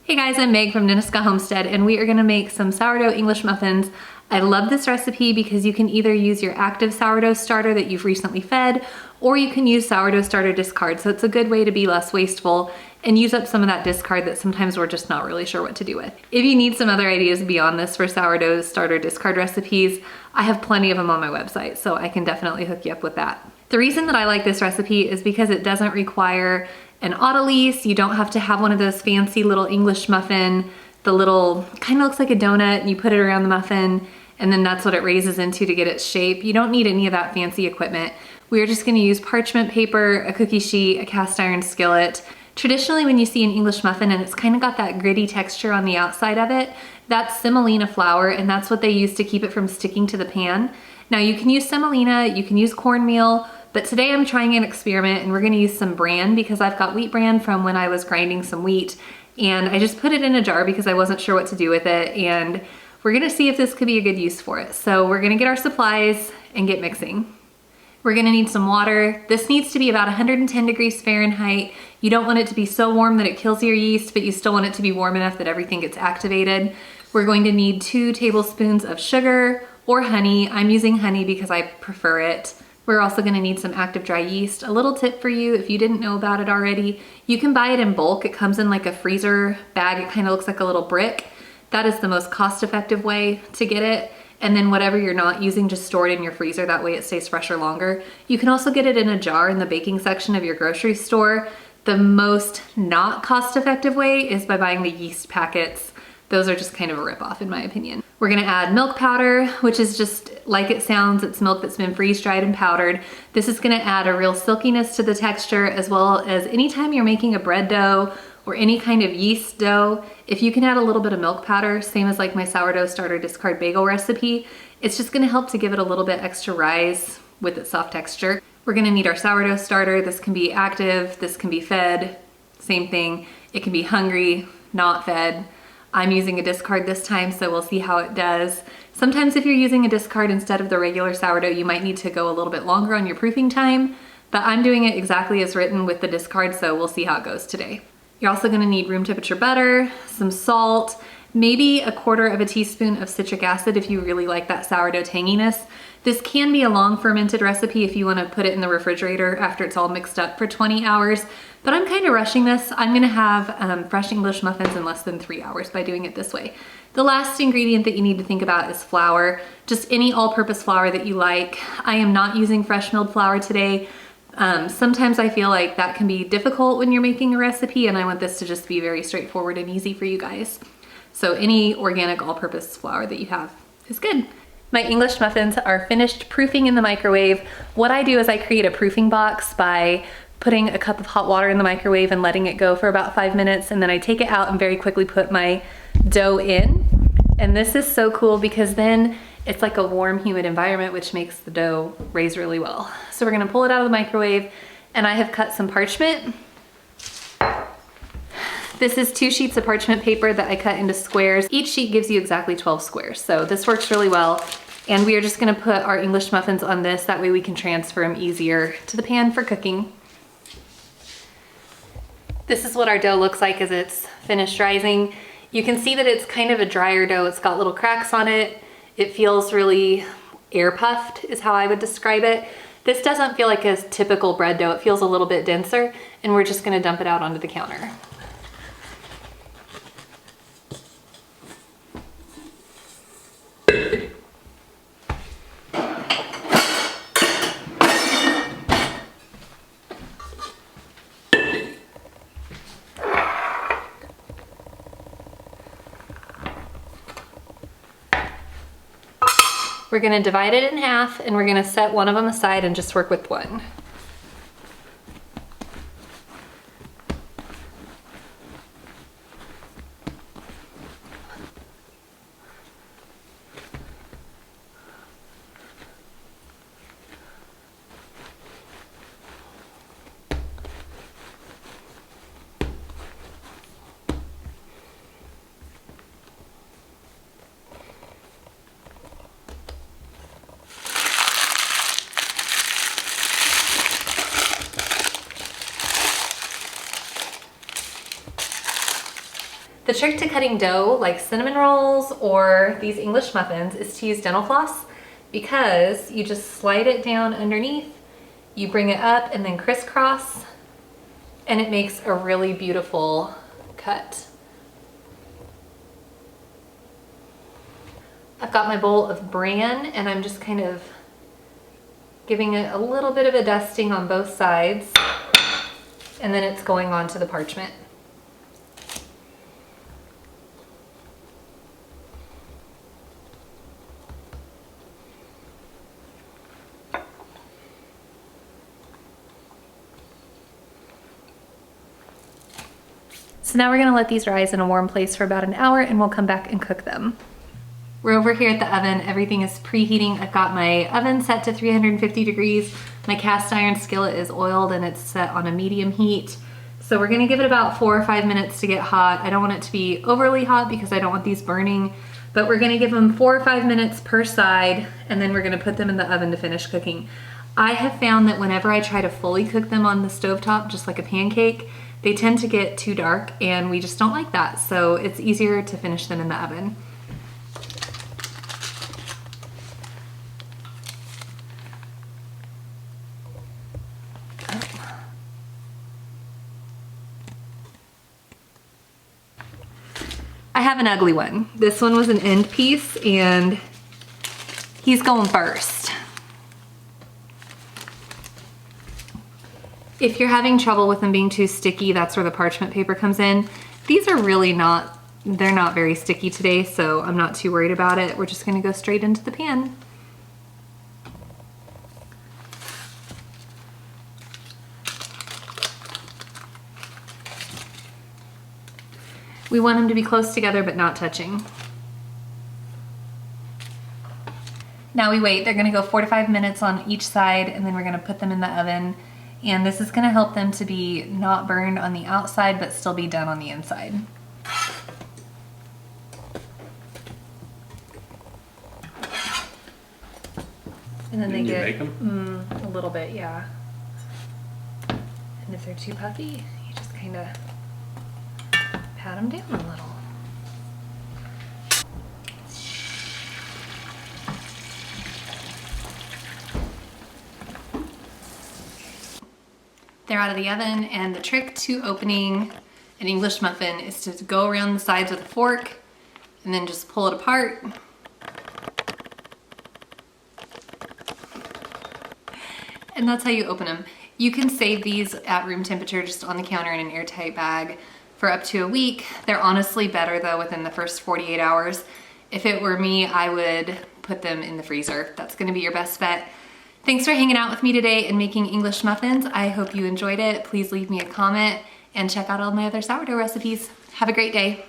Hey guys, I'm Meg from Homestead, and we are gonna make some sourdough English muffins. I love this recipe because you can either use your active sourdough starter that you've recently fed, or you can use sourdough starter discard. So it's a good way to be less wasteful and use up some of that discard that sometimes we're just not really sure what to do with. If you need some other ideas beyond this for sourdough starter discard recipes, I have plenty of them on my website, so I can definitely hook you up with that. The reason that I like this recipe is because it doesn't require an autolyse. You don't have to have one of those fancy little English muffin, the little, kind of looks like a donut, and you put it around the muffin, and then that's what it raises into to get its shape. You don't need any of that fancy equipment. We're just gonna use parchment paper, a cookie sheet, a cast iron skillet. Traditionally, when you see an English muffin and it's kind of got that gritty texture on the outside of it, that's semolina flour, and that's what they use to keep it from sticking to the pan. Now you can use semolina, you can use cornmeal, but today I'm trying an experiment and we're gonna use some bran because I've got wheat bran from when I was grinding some wheat, and I just put it in a jar because I wasn't sure what to do with it, and we're gonna see if this could be a good use for it. So we're gonna get our supplies and get mixing. We're gonna need some water. This needs to be about 110 degrees Fahrenheit. You don't want it to be so warm that it kills your yeast, but you still want it to be warm enough that everything gets activated. We're going to need 2 tablespoons of sugar or honey. I'm using honey because I prefer it. We're also gonna need some active dry yeast. A little tip for you, if you didn't know about it already, you can buy it in bulk. It comes in like a freezer bag. It kind of looks like a little brick. That is the most cost-effective way to get it. And then whatever you're not using, just store it in your freezer. That way it stays fresher longer. You can also get it in a jar in the baking section of your grocery store. The most not cost-effective way is by buying the yeast packets. Those are just kind of a ripoff in my opinion. We're gonna add milk powder, which is just like it sounds, it's milk that's been freeze-dried and powdered. This is gonna add a real silkiness to the texture, as well as anytime you're making a bread dough or any kind of yeast dough, if you can add a little bit of milk powder, same as like my sourdough starter discard bagel recipe, it's just gonna help to give it a little bit extra rise with its soft texture. We're gonna need our sourdough starter. This can be active, this can be fed, same thing. It can be hungry, not fed. I'm using a discard this time, so we'll see how it does. Sometimes if you're using a discard instead of the regular sourdough, you might need to go a little bit longer on your proofing time, but I'm doing it exactly as written with the discard, so we'll see how it goes today. You're also gonna need room temperature butter, some salt, maybe 1/4 teaspoon of citric acid if you really like that sourdough tanginess. This can be a long fermented recipe if you wanna put it in the refrigerator after it's all mixed up for 20 hours, but I'm kind of rushing this. I'm gonna have fresh English muffins in less than 3 hours by doing it this way. The last ingredient that you need to think about is flour, just any all-purpose flour that you like. I am not using fresh milled flour today. Sometimes I feel like that can be difficult when you're making a recipe, and I want this to just be very straightforward and easy for you guys. So any organic all-purpose flour that you have is good. My English muffins are finished proofing in the microwave. What I do is I create a proofing box by putting a cup of hot water in the microwave and letting it go for about 5 minutes, and then I take it out and very quickly put my dough in. And this is so cool because then it's like a warm, humid environment, which makes the dough raise really well. So we're gonna pull it out of the microwave, and I have cut some parchment. This is 2 sheets of parchment paper that I cut into squares. Each sheet gives you exactly 12 squares, so this works really well. And we are just gonna put our English muffins on this, that way we can transfer them easier to the pan for cooking. This is what our dough looks like as it's finished rising. You can see that it's kind of a drier dough. It's got little cracks on it. It feels really air puffed is how I would describe it. This doesn't feel like a typical bread dough. It feels a little bit denser, and we're just gonna dump it out onto the counter. We're gonna divide it in half, and we're gonna set one of them aside and just work with one. The trick to cutting dough like cinnamon rolls or these English muffins is to use dental floss, because you just slide it down underneath, you bring it up and then crisscross, and it makes a really beautiful cut. I've got my bowl of bran and I'm just kind of giving it a little bit of a dusting on both sides, and then it's going on to the parchment. So now we're gonna let these rise in a warm place for about an hour and we'll come back and cook them. We're over here at the oven. Everything is preheating. I've got my oven set to 350 degrees. My cast iron skillet is oiled and it's set on a medium heat. So we're gonna give it about 4 or 5 minutes to get hot. I don't want it to be overly hot because I don't want these burning, but we're gonna give them 4 or 5 minutes per side, and then we're gonna put them in the oven to finish cooking. I have found that whenever I try to fully cook them on the stovetop, just like a pancake, they tend to get too dark and we just don't like that. So it's easier to finish them in the oven. I have an ugly one. This one was an end piece and he's going first. If you're having trouble with them being too sticky, that's where the parchment paper comes in. These are really not, they're not very sticky today, so I'm not too worried about it. We're just gonna go straight into the pan. We want them to be close together but not touching. Now we wait. They're gonna go 4 to 5 minutes on each side, and then we're gonna put them in the oven. And this is gonna help them to be not burned on the outside but still be done on the inside. And then they get bake them? A little bit, yeah. And if they're too puffy, you just kind of pat them down a little. They're out of the oven, and the trick to opening an English muffin is to go around the sides with a fork and then just pull it apart. And that's how you open them. You can save these at room temperature just on the counter in an airtight bag for up to a week. They're honestly better though within the first 48 hours. If it were me, I would put them in the freezer. That's gonna be your best bet. Thanks for hanging out with me today and making English muffins. I hope you enjoyed it. Please leave me a comment and check out all my other sourdough recipes. Have a great day.